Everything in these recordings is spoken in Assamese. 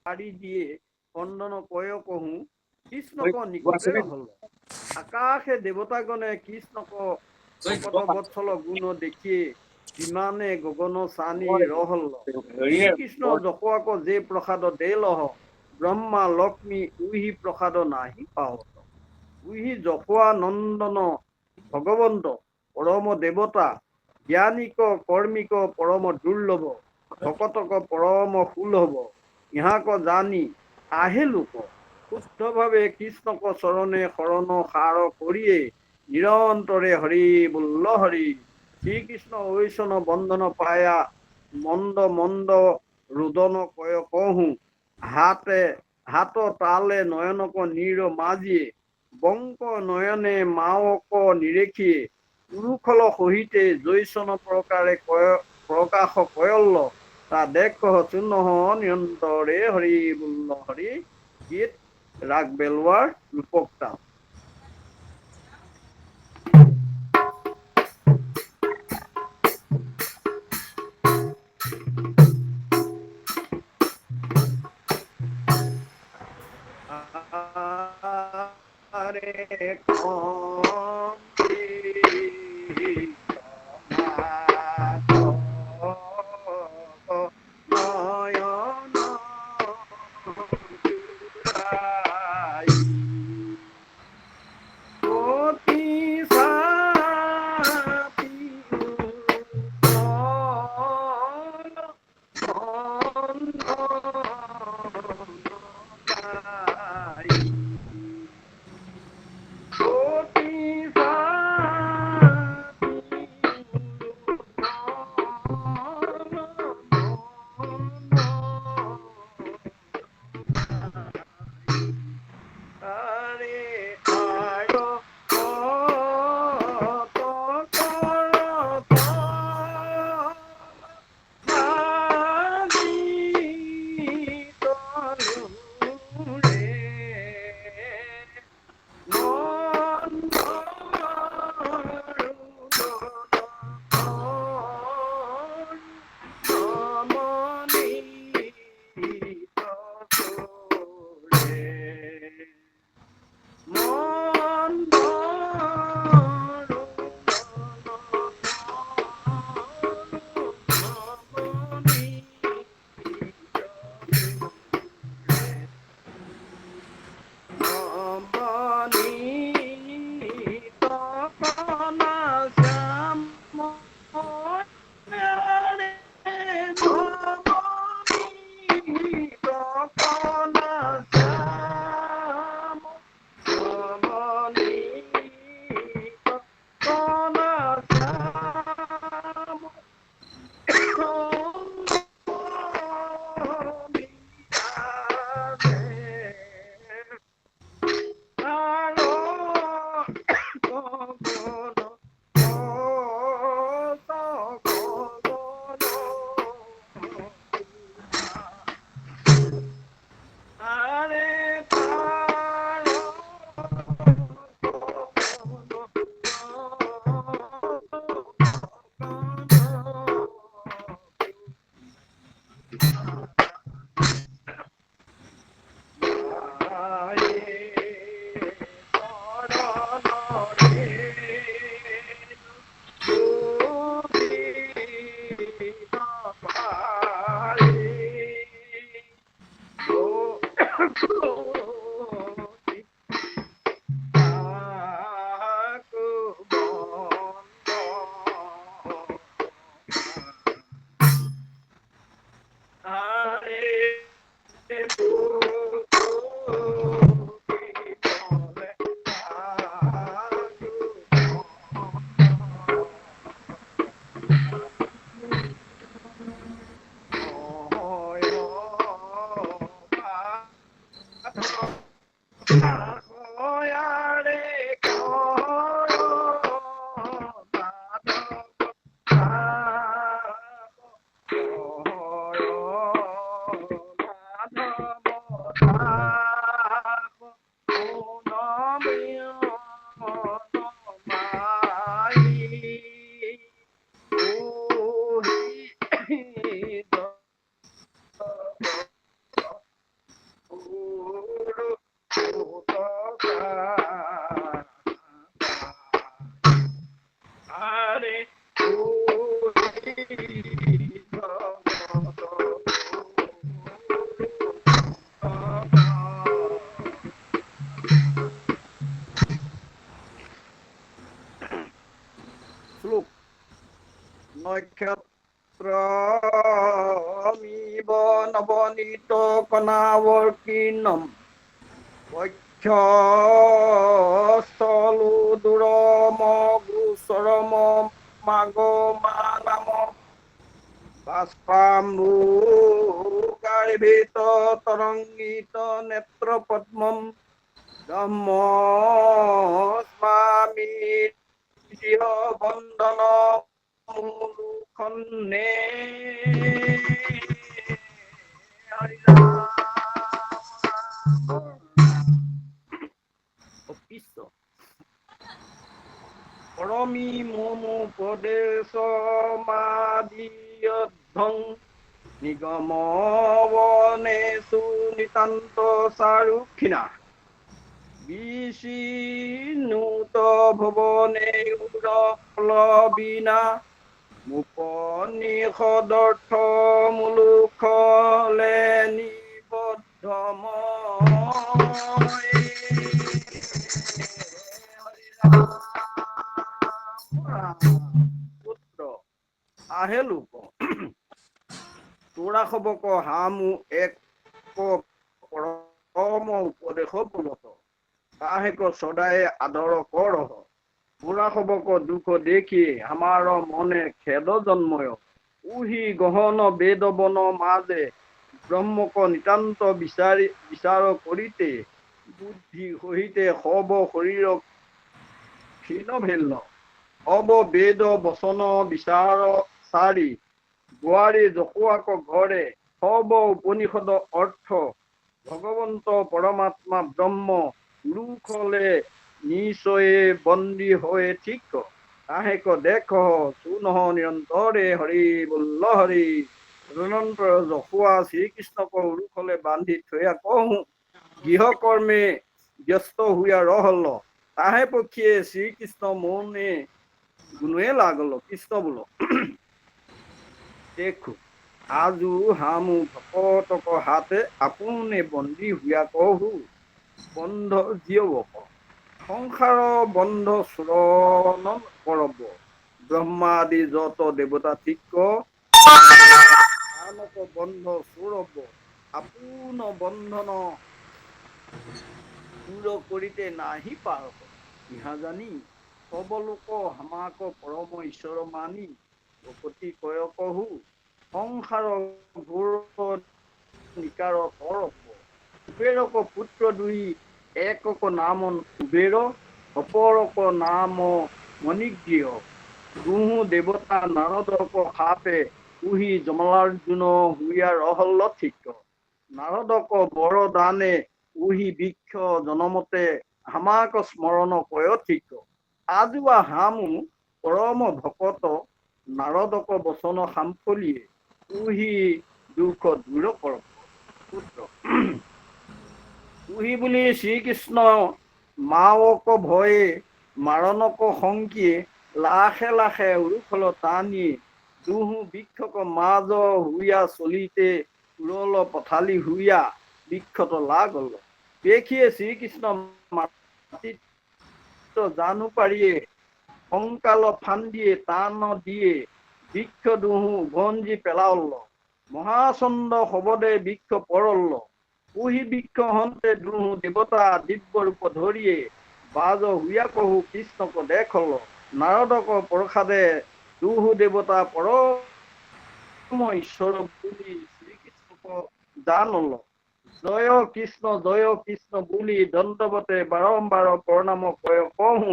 শাড়ি দিয়ে খণ্ডন কয় কহু কৃষ্ণক নিকটে হল। আকাশে দেবতাগণে কৃষ্ণক শকত বৎসল গুণ দেখিয়ে বিমানে গগন চানি রহল। শ্রীকৃষ্ণ যশোয়াক যে প্রসাদ দেলহ ব্রহ্মা লক্ষ্মী উহি প্রসাদ নাহি পাহত। উহি যশোয়া নন্দন ভগবন্ত পরম দেবতা জ্ঞানিক কর্মিক পরম দুর্লভ ভকতক পরম সুলভ ইহাক জানি আহে লোক শুদ্ধভাবে কৃষ্ণক চরণে শরণ সাৰ কৰিয়ে নিৰন্তৰে হৰি বুল্ল হৰি। শ্রীকৃষ্ণ ঐশন বন্দন পায়া মন্দ মন্দ রুদন কয় কহু হাত তালে নয়নক নীর মাজিয়ে বঙ্ক নয়নে মাওক নিরেখিয়ে উৰুখল সহিতে জৈসন প্ৰকাৰে প্ৰকাশ কয়ল্ল তা দেখ চুন্নহ নিৰন্তৰে হৰি বুল্ল হৰি। গীত রাগ বেলুয়ার রূপকতা। আরে শ্লোক নক্ষত্রমিব নবনীত কণাবর্কিনম বক্ষস্থলো দুরমগুসরম মাগমানাম বাষ্পাম্বুকার্ভিত তরঙ্গিত নেত্রপদ্মম ব্রহ্মস্মামি বন্দন মুলুখন্নে পরমি মমোপদেশমাদিয়দ্ধং নিগমবনেষু নিতান্ত সারুক্ষিণা বিষ্ণুত ভুবনে উরপ্লবিনা মুপনিষদর্থ মুলুখলে নিবদ্ধময়ে পুত্ৰ আহে লোক তোৰা খবক হামু এক পৰম উপদেশ বলত তাহেক সদায় আদৰ কৰহ তোৰা খবক দুখ দেখি আমাৰ মনে খেদ জন্ময় উহি গহন বেদ বন মাজে ব্ৰহ্মক নিতান্ত বিচাৰ কৰিতে বুদ্ধি সহিতে সব শৰীৰ ক্ষীণ ভেল্ল অব বেদ বচন বিচাৰ চাৰি গোৱাৰী জকুৱাক ঘৰে সব উপনিষদ অৰ্থ ভগৱন্ত পৰমাত্মা ব্ৰহ্ম লোকলে নিশ্চয়ে বন্দী হৈ ঠিক তাহেক দেখ সুনহ নিৰন্তৰে হৰি বল্ল হৰি তদনন্তৰ জকুৱা শ্ৰীকৃষ্ণক উৰুখলে বান্ধি থৈয়া কহো গৃহকৰ্মে ব্যস্ত হুয়া রহল তাহে পক্ষে শ্রীকৃষ্ণ মনে গুণে লাগল কৃষ্ণ বল দেখো আজু হামু ভকতক হাতে আপুনে বন্দী হুয়া কহু বন্ধ জীয়বক সংসার বন্ধ চূৰণ কৰব ব্ৰহ্মাদি যত দেৱতা ঠিক আনক বন্ধ চূৰব আপোন বন্ধন দূৰ কৰিতে নাহি পাৰ ইহা জানি সব লোক হামাক পৰম ঈশ্বৰ মানি ভকতি কয় কহু সংসাৰ ঘোৰ নিকাৰ তৰপ কুবেৰক পুত্ৰ দুই একক নাম কুবেৰ অপৰক নাম মণিগ্ৰীয় দুহু দেৱতা নাৰদক সাপে উহি জমলাৰ্জুন হুয়া ৰহল ঠিক নাৰদক বৰদানে উহি বৃক্ষ জনমতে হামাক স্মৰণ কয় ঠিক আজুৱা হামু পৰম ভকত নাৰদক বচন সামফলিয়ে উহি দুখ দূৰ কৰ পুত্ৰ উহি বুলি শ্ৰীকৃষ্ণ মাওক ভয়ে মাৰণক শংকিয়ে লাখে লাখে উৰুখল টানি দুহু বৃক্ষক মাজ হুয়া চলিতে উৰল পথালি হুয়া বৃক্ষত লাগল দেখিয়ে শ্ৰীকৃষ্ণ মাটিত জানু পাৰিয়ে সংকাল ফান্দিয়ে টান দিয়ে বৃক্ষ দুহু গঞ্জি পেলাল মহাচন্দ্ৰ শবদে বৃক্ষ পৰল উহি বৃক্ষ হন্তে দুহু দেৱতা দিব্য ৰূপ ধৰিয়ে বাজ হুয়া কহু কৃষ্ণক দেখল নাৰদক প্ৰসাদে দুহু দেৱতা পৰম ঈশ্বৰ বুলি শ্ৰীকৃষ্ণক জানল জয় কৃষ্ণ বুলি দণ্ডবতে বাৰম্বাৰ প্ৰণাম কয় কহু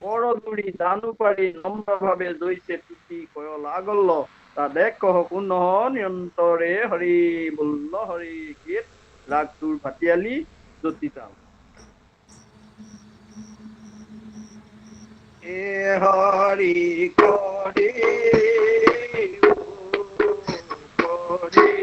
পৰদুৰি জানু পাৰি নম্ৰ ভাৱে জৈছে তুতি কয় লাগল তা দেখ পুনঃ নিৰন্তৰে হৰি বল্ল হৰি গীত ৰাগ তোৰ ভাটিয়ালি জ্যোতিতাল এ হৰি কৰি কৰি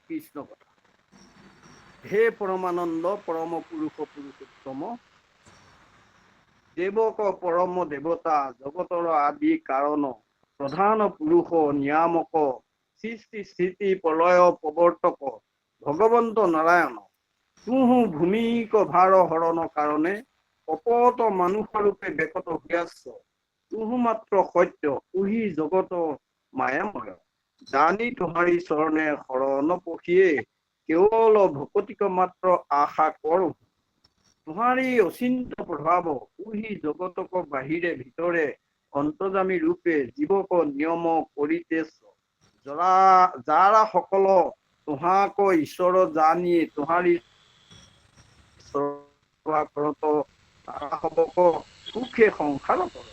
কৃষ্ণ কথা। হে পরমানন্দ পরম পুরুষ পুরুষোত্তম দেবক পরম দেবতা জগতর আদি কারণ প্রধান পুরুষ নিয়ামক সৃষ্টি স্থিতি প্রলয় প্রবর্তক ভগবন্ত নারায়ণ তুহু ভূমিক ভার হরণ কারণে অপত মানুষ রূপে বেকত হইয়াছ তুহু মাত্র সত্য তুহি জগত মায়াময় জানি তোমারি চরণে শরণ পখিয়ে কেৱল ভকতিক মাত্ৰ আশা কৰো তোমারি অচিন্ত প্রভাব তুহি জগতক বাহিরে ভিতরে অন্তর্যামী রূপে জীবক নিয়ম করিতেছ যারা সকল তোহাক ঈশ্বর জানি তোহারি করত তারা হবক সুখে সংসার কর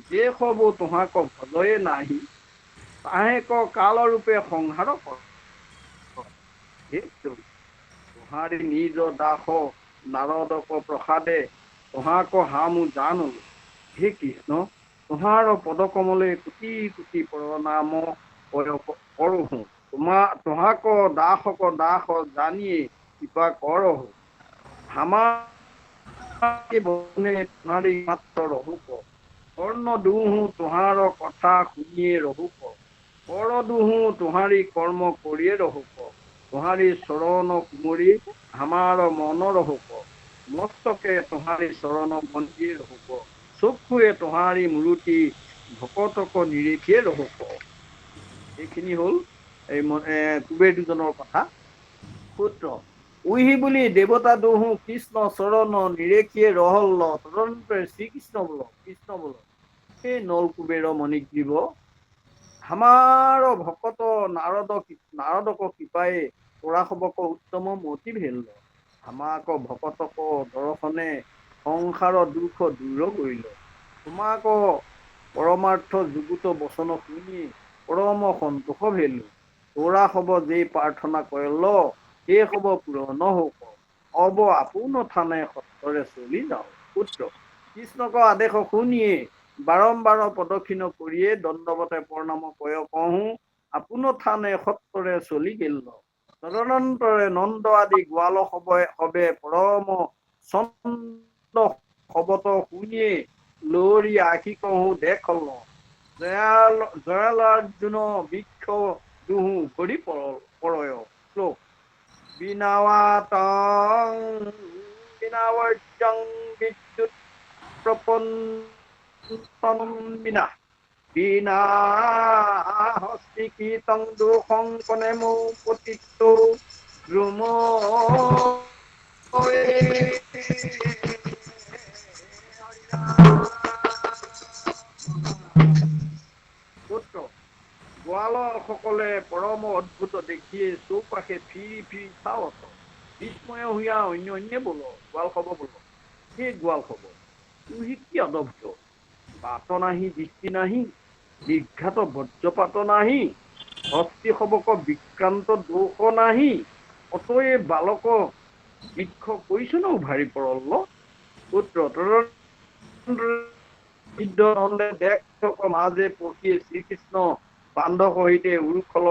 যে সব তোহাক ভজয়ে নাহি তাহেক কাল রূপে সংহার কর তোহারি নিজ দাস নারদক প্রসাদে তোহাক হামু জানো হে কৃষ্ণ তোহাৰ পদকমলে কোটি কোটি প্ৰণাম কৰোঁ তোহাক দাসক দাস জানিয়ে কৃপা কৰহো তোমাৰি মাত্ৰ ৰহুক কৰ্ণ দুহু তোহাৰ কথা শুনিয়ে ৰহুক কৰ দুহু তোহাৰি কৰ্ম কৰিয়ে ৰহুক তোহাৰি চৰণ কুমৰি আমাৰ মন ৰহুক মস্তকে তোহাৰি চৰণ বন্দিয়ে ৰহুক চক্ষুৱে তোহাৰি মূৰ্তি ভকতক নিৰীক্ষে ৰহুক এইখিনি হ'ল এই কুবেৰ দুজনৰ কথা সূত্ৰ উহি বুলি দেৱতা দুহু কৃষ্ণ চৰণ নিৰেখিয়ে ৰহল তদন্তে শ্ৰীকৃষ্ণ বোল কৃষ্ণ বোল সেই নল কুবেৰ মণিক দিব আমাৰ ভকত নাৰদক কৃপায়ে তোৰা সবক উত্তম মতি ভেল আমাক ভকতক দৰ্শনে সংসাৰ দুখ দূৰ কৰিল তোমাক পৰমাৰ্থ যুগুত বচন শুনি পৰম সন্তোষ ভেলো তোৰা হব যে প্ৰাৰ্থনা কৰিল সেই হব পূৰণ হওক অব আপোন থানে সত্তৰে চলি যাওঁ পুত্ৰ কৃষ্ণক আদেশ শুনিয়ে বাৰম্বাৰ প্ৰদক্ষিণ কৰিয়ে দণ্ডৱতে প্ৰণাম কয় কহো আপোন থানে সত্তৰে চলি গেল তদনন্তৰে নন্দ আদি গোৱাল সবে পৰম চন্দ শবত শুনিয়ে লৰি আশী কহো দেখল জয়ালাৰ্জুন বৃক্ষ দুহু ভৰি পৰয় শ্লোক বিনাৱৰ্যং বিদ্যুৎ প্ৰপন্তন বিনা বিনা হস্তিকৃতং দুঃখং কনে মৌ পতিত দ্ৰুম পুত্ৰ গোৱালসকলে পৰম অদ্ভুত দেখিয়ে চৌপাশে ফিৰি ফিৰি চাওঁত বিস্ময় হুয়া অন্যন্যে বোল গোৱাল খব বোল সেই গোৱাল খবৰ তুহি কি অদভ্য বাট নাহি দৃষ্টি নাহি বিঘ্যাত বজ্ৰপাত নাহি হস্তি সবক বিক্ৰান্ত দোষ নাহি অতয়ে বালক বৃক্ষ কৈছো ন ভাৰি পৰল পুত্ৰ নন্দে দেখ মাজে পকিয়ে শ্ৰীকৃষ্ণ বান্ধৱ সহিতে উৰুখল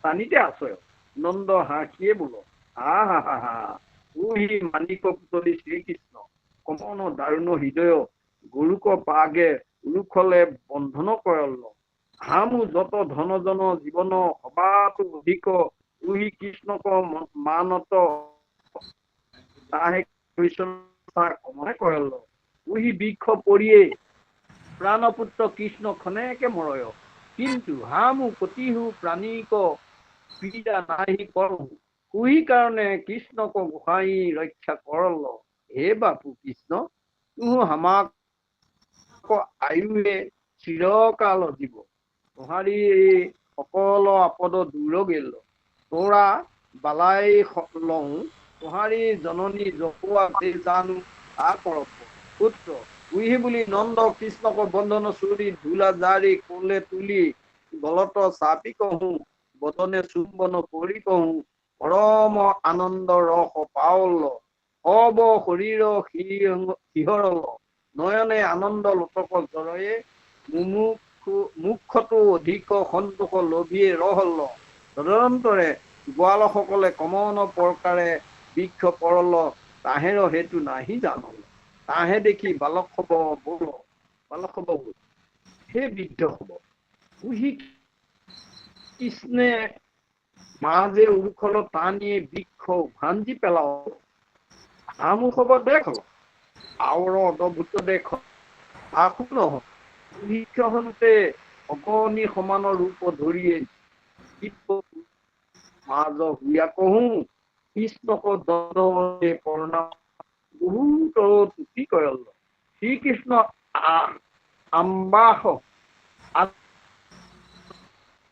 টানিতে আছয় নন্দ হাঁহিয়ে বোল আহা হা হা উহি মানিক পুতলি শ্ৰীকৃষ্ণ কমন দাৰুণ হৃদয় গৰুক পাগে উৰুখলে বন্ধন কৰল হামু যত ধনজন জীৱন সবাতো অধিক উহি কৃষ্ণক মানত তাহে কমনে কৰল উহি বৃক্ষ পৰিয়ে প্ৰাণপুত্ৰ কৃষ্ণ খনেকে মৰয় কিন্তু হামু কতিহু প্ৰাণীক পীড়া নাহি কৰো কুহি কাৰণে কৃষ্ণক গোসাঁই ৰক্ষা কৰল হে বাপু কৃষ্ণ তুহু হামাক আয়ুৱে চিৰকাল জীৱ তোহাৰি সকল আপদ দূৰ গেল তোৰা বালাই লওঁ তোহাৰি জননী জপোৱা জানো তা কৰপ পুত্ৰ উহি বুলি নন্দ কৃষ্ণক বন্ধন চুৰি ধূলা জাৰি কোলে তুলি গলত চাপি কহো বদনে চুম্বন কৰি কহো পৰম আনন্দ ৰস পাৱল অব শৰীৰ শিহৰল নয়নে আনন্দ লোটক জৰয়ে মুখতো অধিক সন্তোষ লভিয়ে ৰহল তদনন্তৰে গোৱালসকলে কমন প্ৰকাৰে বৃক্ষ পৰল তাহেৰ হেতু নাহি জানল তাহে দেখি বালক হব বোল বালক হব বোল সেই বৃদ্ধ হব উহি কৃষ্ণে মাজে উৰুখল টানিয়ে বৃক্ষ ভাঞ্জি পেলাও আমু খবৰ দেখল আওৰ অদভুত দেখ আকো নহয় বৃক্ষহন্তে অগণি সমান ৰূপ ধৰিয়ে মাজ হুয়া কহো কৃষ্ণক দণ্ডে প্ৰণাম বহুত তুতি কৰল শ্ৰীকৃষ্ণ আম্বাস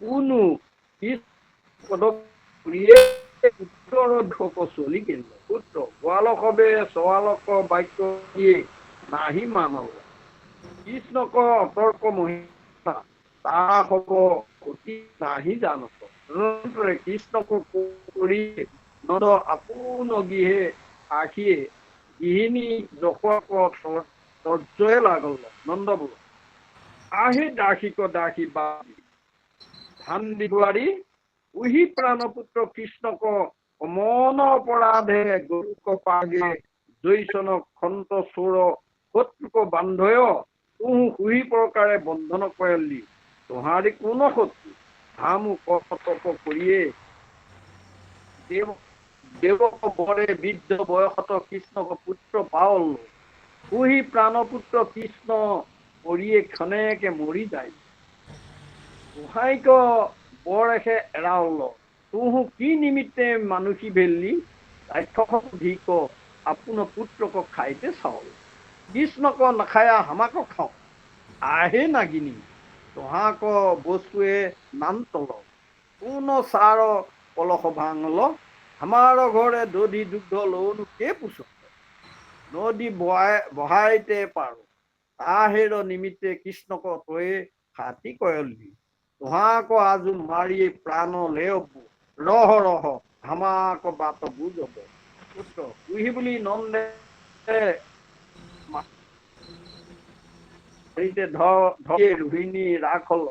কোনো উত্তৰ ঢক চলি গেল পুত্ৰ গোৱালক হবে চোৱালক বাক্য দিয়ে নাহি মানল কৃষ্ণক অতৰ্ক মহিমা তা হব অতি নাহি জানত কৃষ্ণক কৰি নদ আপোন গৃহে আখিয়ে গৃহিণী যশক তৰ্জয়ে লাগল নন্দ বোল আহে দাসীক দাসী বাদি ধান দিবাৰী উহি প্ৰাণপুত্ৰ কৃষ্ণক কমন অপৰাধে গৰুক পাগে জৈচনক খন্ত চোৰ শত্ৰুক বান্ধয় তুহু কুহি প্ৰকাৰে বন্ধন কৰলি তোহাৰি কোন শত্ৰু হামু কপ কৰিয়ে দেৱক বৰে বৃদ্ধ বয়সত কৃষ্ণক পুত্ৰ পাৱল কুহি প্ৰাণপুত্ৰ কৃষ্ণ কৰিয়ে ক্ষণেকে মৰি যায় গোসাঁইক বৰএখে এৰাওল তুহু কি নিমিত্তে মানুষী ভেললি ৰাক্ষসধিক আপোন পুত্ৰক খাইতে চাওল কৃষ্ণক নাখায়া হামাক খাওঁ আহে নাগিনী তোহাক বস্তুৱে নাম তল কোন চাৰ কলহ ভাঙল আমাৰ ঘৰে দধি দুগ্ধ লৌনো কে পুছ নদী বহাইতে পাৰো তাহেৰ নিমিত্তে কৃষ্ণক তয়ে খাতি কয়লি তোহাক আজু মাৰি প্ৰাণ লেব ৰহ ৰহ হামাক বাট বুজব পুত্ৰ তুহি বুলি নন্দে সেইতে ধৰে ৰোহিণী ৰাখল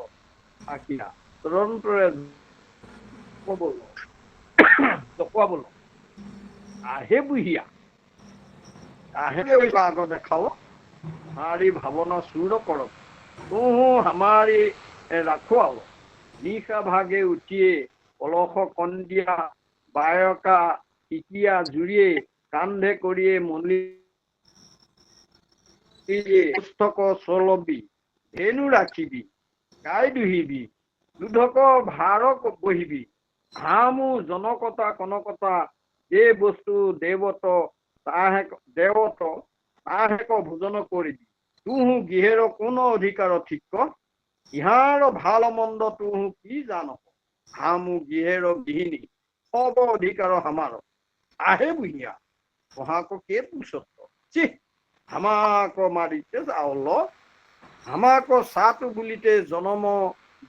আঁকিয়া তদন্তৰে জকুৱাবল আহে বুহিয়া আহে আগত দেখাও हमारी भावना सूर करो तू हमारी रखवाल निशा भागे उठिए कलश कन्दिया बायका इकिया जुड़िए कांधे करिए मलि पुस्तक चलबी धेनु राखिबी गाय दुहिबी দুধক ভাৰক বহিবি হামু জনকতা কনকতা যে বস্তু দেৱত তাহে দেৱত তাহেক ভোজন কৰিবি তুহু গৃহেৰ কোনো অধিকাৰ ঠিক ইহাৰ ভাল মন্দ তুহু কি জান হামু গৃহেৰ গৃহিণী সব অধিকাৰ হামাৰ আহে বুহিয়া কহাক কে পুষত চি হামাক মাৰিতে যাওল হামাক সাতু বুলিতে জনম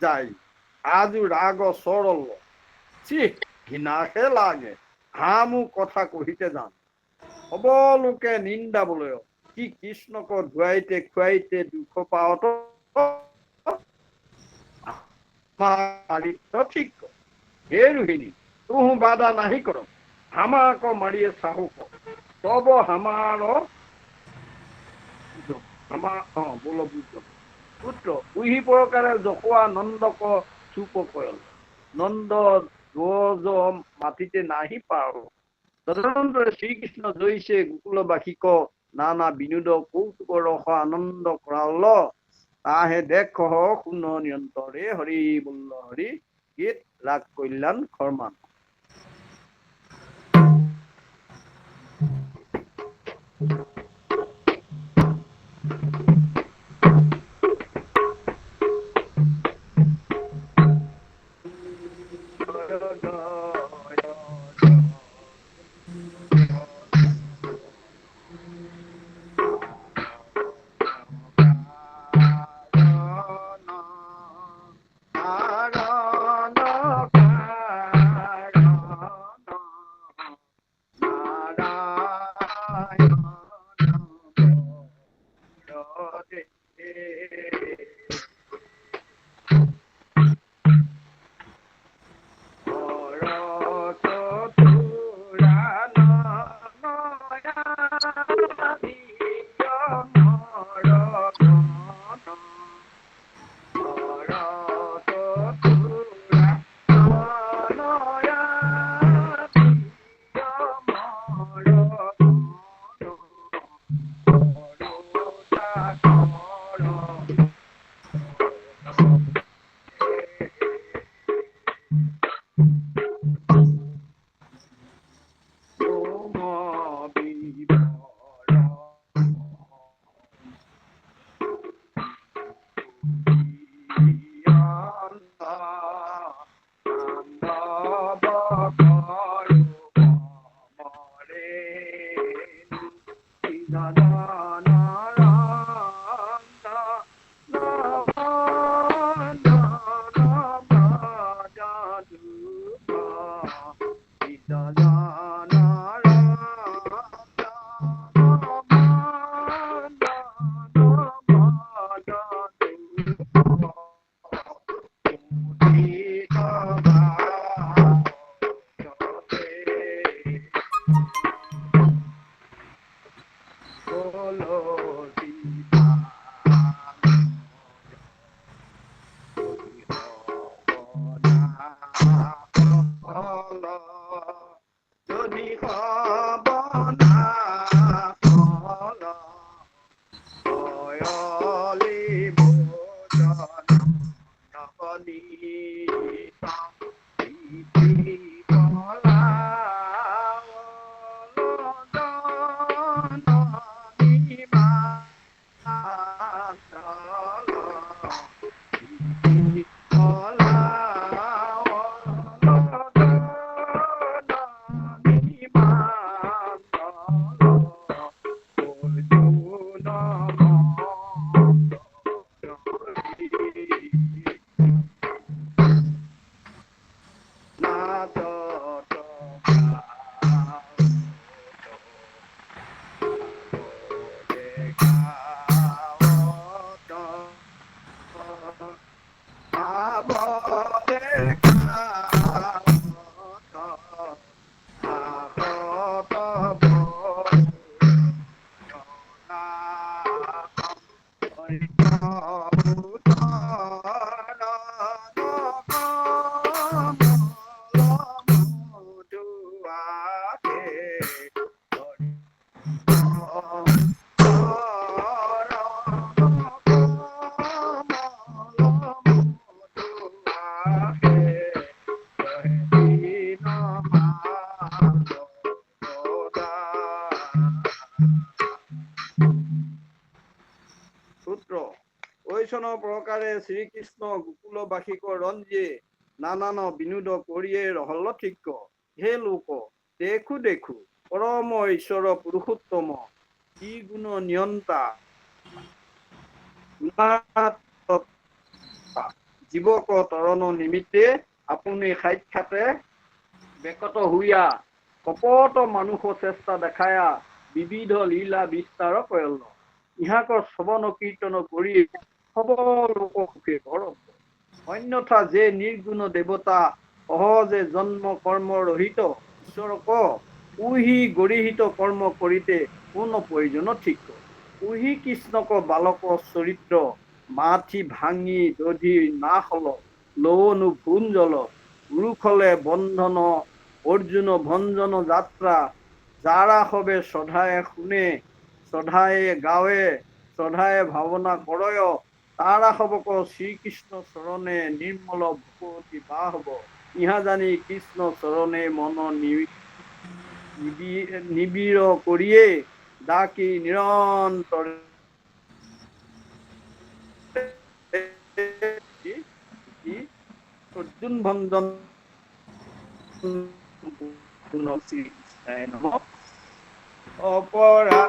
যায় আজু রাগ সরল চি ঘৃণাহে লাগে হামু কথা কহিতে যান সকলোকে নিন্দা বলয় কি কৃষ্ণক ধুৱাইতে খুৱাইতে দুখ পাওঁত ঠিক হে ৰোহিণী তুহু বাধা নাহি কৰ হামাক মাৰিয়ে সাহুক তব হামাৰ বল পুত্ৰ উহি প্ৰকাৰে জকোৱা নন্দক চুপ কয়ল নন্দ ধ্বজ মাটিতে নাহি পাৰো তদন্তৰে শ্ৰীকৃষ্ণ জয়সে গোকুলবাসীক নানা বিনোদ কৌতুক ৰস আনন্দ কৰাল তাহে দেখ শুন নিয়ন্তৰে হৰি বল্ল হৰি গীত ৰাগ কল্যাণ খৰমান প্ৰকাৰে শ্ৰীকৃষ্ণ গোকুলবাসীক ৰঞ্জে নানান বিনোদ কৰিয়ে ৰহলঠিক হে লোক দেখো দেখো পৰম ঈশ্বৰ পুৰুষোত্তম কি গুণ নিয়ন্তা জীৱক তৰণ নিমিত্তে আপুনি সাক্ষাতে বেকত হুইয়া কপট মানুষ চেষ্টা দেখায়া বিবিধ লীলা বিস্তাৰ কৰিল ইহাকৰ শ্ৰৱণ কীৰ্তন কৰি সকল লোক সুখে ঘৰত অন্যথা যে নিৰ্গুণ দেৱতা সহজে জন্ম কৰ্ম ৰহিত ঈশ্বৰক উহি গৰিহিত কৰ্ম কৰিতে কোন প্ৰয়োজন ঠিক উহি কৃষ্ণক বালক চৰিত্ৰ মাথি ভাঙি দধি না হল লৱনু ভুন জল গুৰুখলে বন্ধন অৰ্জুন ভঞ্জন যাত্ৰা যাৰা হবে শ্ৰদ্ধায়ে শুনে শ্ৰদ্ধায়ে গাৱে শ্ৰদ্ধায়ে ভাৱনা কৰয় তাৰা হবক শ্ৰীকৃষ্ণ চৰণে নিৰ্মল ভকতি বা হব ইহা জানি কৃষ্ণ চৰণে মন নিবিড় কৰিয়ে ডাকি নিৰন্তৰে অৰ্জুন ভঞ্জন অপৰা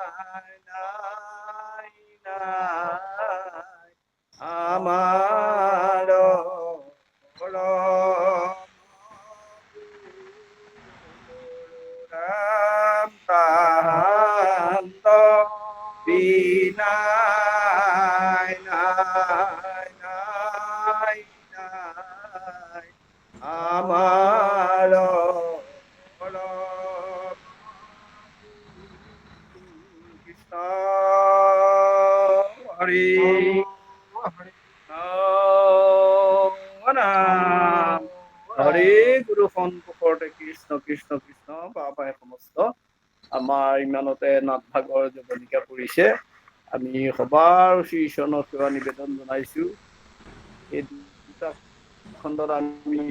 নাই নাই আমাৰ ৰাম তাহান্ত বিনাই নাই নাই নাই আমাৰ কৃষ্ণ হৰি নাম হৰে গুৰু সন্মুখতে কৃষ্ণ কৃষ্ণ কৃষ্ণ বাবাই সমস্ত আমাৰ ইমানতে নাটভাগৰ জীৱনিকা পৰিছে। আমি সবাৰ শ্ৰী ঈশ্বৰৰ সেৱা নিবেদন জনাইছো। এই দুটা খণ্ডত আমি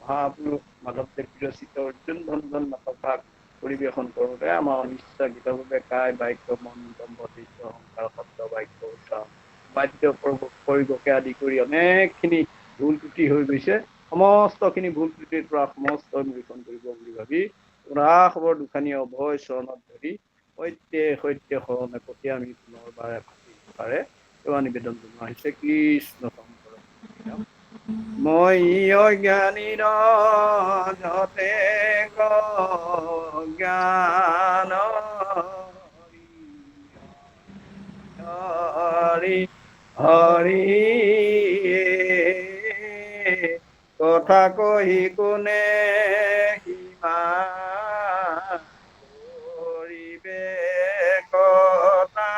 মহাপুৰুষ মাধৱদেৱ বিৰচিত অৰ্জুন ভঞ্জন নাটক ভাগ পৰিৱেশন কৰোঁতে আমাৰ অনিচ্ছাকৃতভাৱে কায় বাক্য মন দম্ভ চিত্ৰ সংসাৰ শব্দ বাক্য উচ্চাৰণ বাদ্য প্ৰয়োগকে আদি কৰি অনেকখিনি ভুল ত্ৰুটি হৈ গৈছে। সমস্তখিনি ভুল ত্ৰুটিৰ পৰা সমস্ত নিৰীক্ষণ কৰিব বুলি ভাবি খবৰ দুখানি অভয় চৰণত ধৰি সত্যে সত্য শৰণে প্ৰতি আমি পুনৰবাৰে পাৰে সেৱা নিবেদন জনোৱা হৈছে। কৃষ্ণ শংকৰ মই অজ্ঞানীৰ যতে জ্ঞান হৰি হৰি কথা কহি কোনে সীমা কৰিবে কথা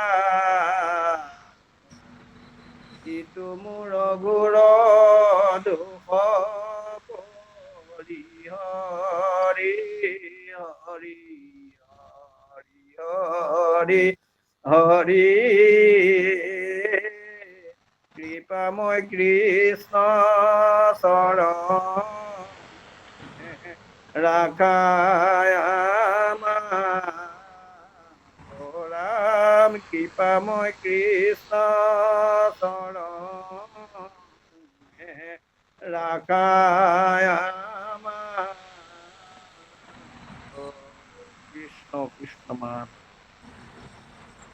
ইটো মোৰ গুৰ দুখ কৰি হৰি হৰি হৰি হৰি কৃপাময় কৃষ্ণ চৰণ ৰাখায় ৰাম কৃপাময় কৃষ্ণ চৰণ ৰাখায় কৃষ্ণ কৃষ্ণ মান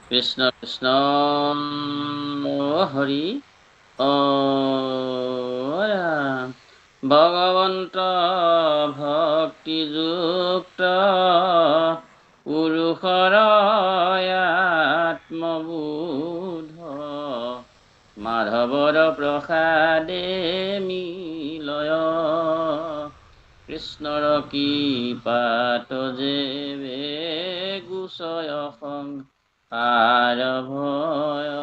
কৃষ্ণ কৃষ্ণ হৰি ৰাম ভগৱন্ত ভক্তিযুক্ত পুৰুষৰ আত্মবোধ মাধৱৰ প্ৰসাদে মিলয় কৃষ্ণৰ কৃপাত যেবে গুচয় সংসাৰ ভয়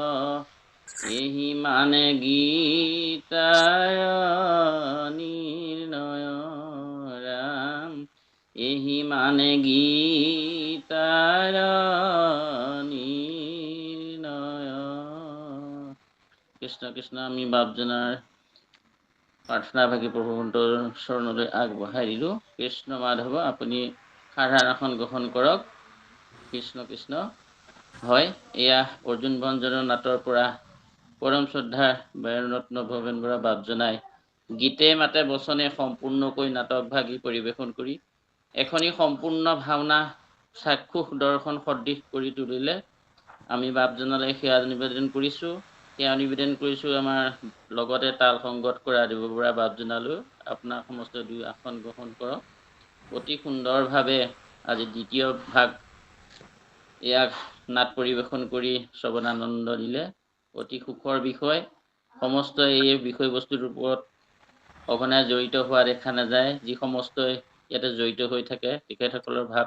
এহি মানে গীতাৰ নিৰ্ণয় ৰাম এহি মানে গীতাৰ নিৰ্ণয়। কৃষ্ণ কৃষ্ণ আমি বাপজনাৰ প্ৰাৰ্থনা ভাগি প্ৰভুৱন্তৰ চৰণলৈ আগবঢ়াই দিলোঁ। কৃষ্ণ মাধৱ আপুনি সাধাৰণ আসন গ্ৰহণ কৰক। কৃষ্ণ কৃষ্ণ। হয়, এয়া অৰ্জুন ভঞ্জনৰ নাটৰ পৰা পৰম শ্ৰদ্ধাৰ বায়ুৰত্ন ভৱেন বৰা বাপজনাই গীতে মাতে বচনে সম্পূৰ্ণকৈ নাটক ভাগি পৰিৱেশন কৰি এখনি সম্পূৰ্ণ ভাওনা চাক্ষুষ দৰ্শন সদৃশ কৰি তুলিলে। আমি বাপজনালৈ সেৱা নিবেদন কৰিছোঁ। সেৱা নিবেদন কৰিছোঁ আমাৰ লগতে তাল সংগত কৰা দিব বৰা বাপজনালৈ। আপোনাৰ সমস্ত দুই আসন গ্ৰহণ কৰক। অতি সুন্দৰভাৱে আজি দ্বিতীয় ভাগ ইয়াক নাট পৰিৱেশন কৰি শ্ৰৱণানন্দ দিলে। অতি সুখৰ বিষয়। সমস্ত এই বিষয়বস্তুৰ ওপৰত সঘনাই জড়িত হোৱা দেখা নাযায়। যি সমস্তই ইয়াতে জড়িত হৈ থাকে তেখেতসকলৰ ভাৱ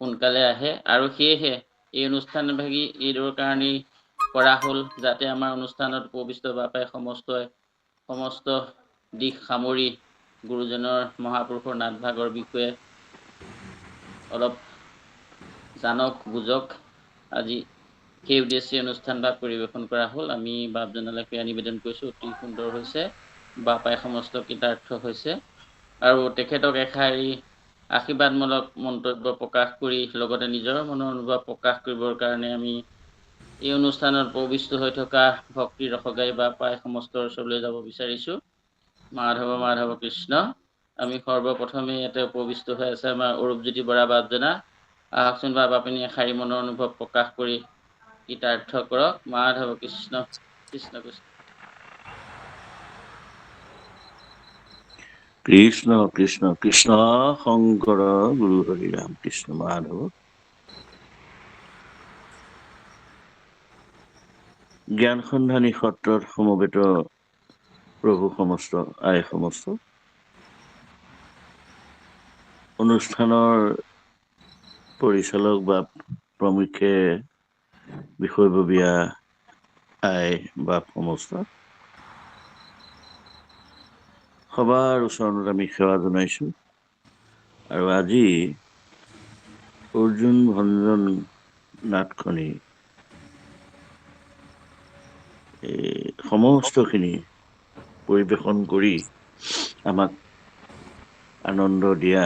সোনকালে আহে আৰু সেয়েহে এই অনুষ্ঠান ভাগি এইদৰ কাৰণেই কৰা হ'ল যাতে আমাৰ অনুষ্ঠানত উপবিষ্ট বাপাই সমস্ত দিশ সামৰি গুৰুজনৰ মহাপুৰুষৰ নাটভাগৰ বিষয়ে অলপ জানক বুজক। আজি সেই উদ্দেশ্যে অনুষ্ঠান ভাগ পৰিৱেশন কৰা হ'ল। আমি বাপজনালৈ সেৱা নিবেদন কৰিছোঁ। অতি সুন্দৰ হৈছে। বাপাই সমস্ত কৃতাৰ্থ হৈছে আৰু তেখেতক এষাৰি আশীৰ্বাদমূলক মন্তব্য প্ৰকাশ কৰি লগতে নিজৰ মনৰ অনুভৱ প্ৰকাশ কৰিবৰ কাৰণে আমি এই অনুষ্ঠানত উপবিষ্ট হৈ থকা ভক্তি ৰসগাই বাপাই সমস্তৰ ওচৰলৈ যাব বিচাৰিছোঁ। মাধৱ মাধৱ কৃষ্ণ। আমি সৰ্বপ্ৰথমে ইয়াতে উপবিষ্ট হৈ আছে আমাৰ অৰূপজ্যোতি বৰা বাপজনা। আহকচোন বাপ আপুনি এষাৰি মনৰ অনুভৱ প্ৰকাশ কৰি গীতাৰ্থ কৰক। মাধৱ কৃষ্ণ কৃষ্ণ কৃষ্ণ। কৃষ্ণ কৃষ্ণ কৃষ্ণ শংকৰ গুৰু হৰি ৰাম কৃষ্ণ মাধৱ। জ্ঞান সন্ধানী সত্ৰত সমবেত প্ৰভু সমস্ত আই সমস্ত অনুষ্ঠানৰ পৰিচালক বা প্ৰমুখ্যে বিষয়ববীয়া আই বাপ সমস্ত সবাৰ ওচৰত আমি সেৱা জনাইছো। আৰু আজি অৰ্জুন ভঞ্জন নাটখনি সমস্তখিনি পৰিৱেশন কৰি আমাক আনন্দ দিয়া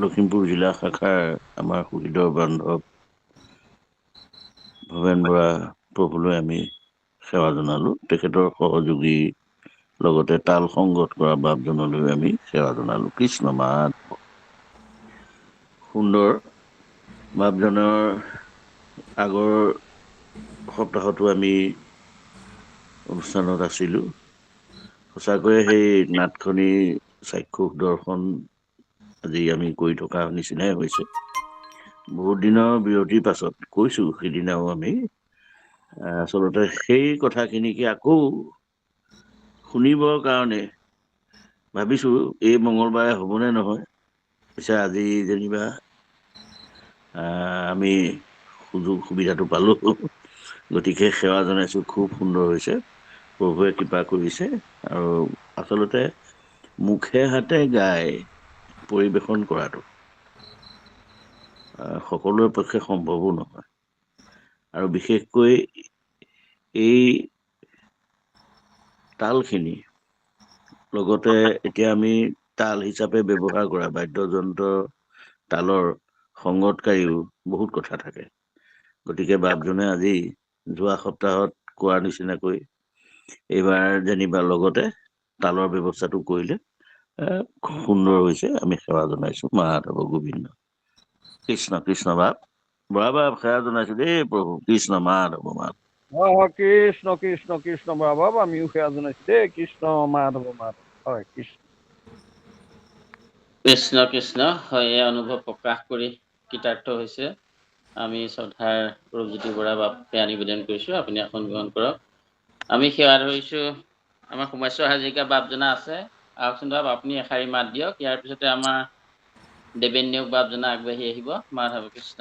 লখিমপুৰ জিলা শাখাৰ আমাৰ সুহৃদৰ বান্ধৱ ভৱেন বৰা প্ৰভুলৈ আমি সেৱা জনালো। তেখেতৰ সহযোগী লগতে তাল সংগত কৰা বাপজনলৈ আমি সেৱা জনালো। কৃষ্ণ মাত সুন্দৰ বাপজনৰ আগৰ সপ্তাহতো আমি অনুষ্ঠানত আছিলো। সঁচাকৈয়ে সেই নাটখনি চাক্ষুষ দৰ্শন আজি আমি কৰি থকা নিচিনাই হৈছে। বহুত দিনৰ বিৰতিৰ পাছত কৈছো সেইদিনাও আমি আচলতে সেই কথাখিনিকে আকৌ শুনিবৰ কাৰণে ভাবিছো এই মঙ্গলবাৰে হ'বনে নহয়। পিছে আজি যেনিবা আমি সুবিধাটো পালো। গতিকে সেৱা জনাইছো। খুব সুন্দৰ হৈছে, প্ৰভুৱে কৃপা কৰিছে। আৰু আচলতে মুখে হাতে গাই পৰিৱেশন কৰাটো সকলোৰে পক্ষে সম্ভৱো নহয়। আৰু বিশেষকৈ এই তালখিনি লগতে এতিয়া আমি তাল হিচাপে ব্যৱহাৰ কৰা বাদ্যযন্ত্ৰ তালৰ সংগতকাৰীও বহুত কথা থাকে। গতিকে বাপজনে আজি যোৱা সপ্তাহত কোৱাৰ নিচিনাকৈ এইবাৰ যেনিবা লগতে তালৰ ব্যৱস্থাটো কৰিলে সুন্দৰ হৈছে। আমি সেৱা জনাইছো। মাধৱ গোবিন্দ কৃষ্ণ কৃষ্ণ বাপ বৰা বাপ সেৱা জনাইছো দেই প্ৰভু। কৃষ্ণ মাধৱ মাধৱ। হয় কৃষ্ণ কৃষ্ণ কৃষ্ণ বাপ আমিও সেৱা জনাইছো দেই। কৃষ্ণ মাধৱ মাধৱ। হয় কৃষ্ণ কৃষ্ণ কৃষ্ণ। হয়, এই অনুভৱ প্ৰকাশ কৰি কৃতাৰ্থ হৈছে। আমি শ্ৰদ্ধাৰ ৰূপজ্যোতি বৰা বাপকে নিবেদন কৰিছো, আপুনি আসন গ্ৰহণ কৰক। আমি সেৱা ধৰিছো আমাৰ সোমেশ্বৰ হাজৰিকা বাপজনা আছে। আহকচোন বাপ আপুনি এষাৰি মাত দিয়ক। ইয়াৰ পিছতে আমাৰ দেৱেন্দ্ৰ বাপজনা আগবাঢ়ি আহিব। মাধৱ কৃষ্ণ।